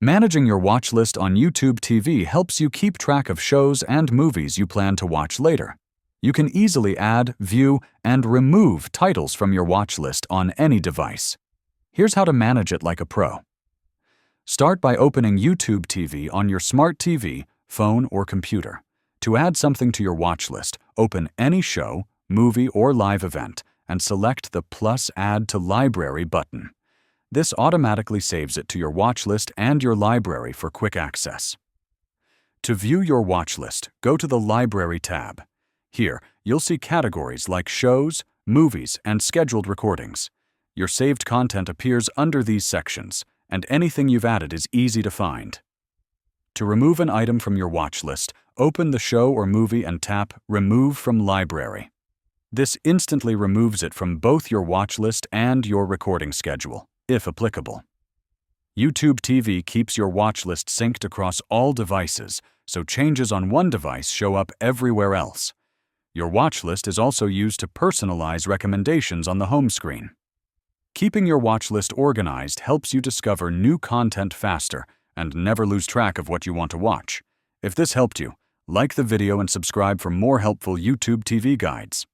Managing your watch list on YouTube TV helps you keep track of shows and movies you plan to watch later. You can easily add, view, and remove titles from your watch list on any device. Here's how to manage it like a pro. Start by opening YouTube TV on your smart TV, phone, or computer. To add something to your watch list, open any show, movie, or live event and select the plus Add to Library button. This automatically saves it to your watch list and your library for quick access. To view your watch list, go to the Library tab. Here, you'll see categories like shows, movies, and scheduled recordings. Your saved content appears under these sections, and anything you've added is easy to find. To remove an item from your watch list, open the show or movie and tap Remove from Library. This instantly removes it from both your watch list and your recording schedule, if applicable. YouTube TV keeps your watch list synced across all devices, so changes on one device show up everywhere else. Your watch list is also used to personalize recommendations on the home screen. Keeping your watch list organized helps you discover new content faster and never lose track of what you want to watch. If this helped you, like the video and subscribe for more helpful YouTube TV guides.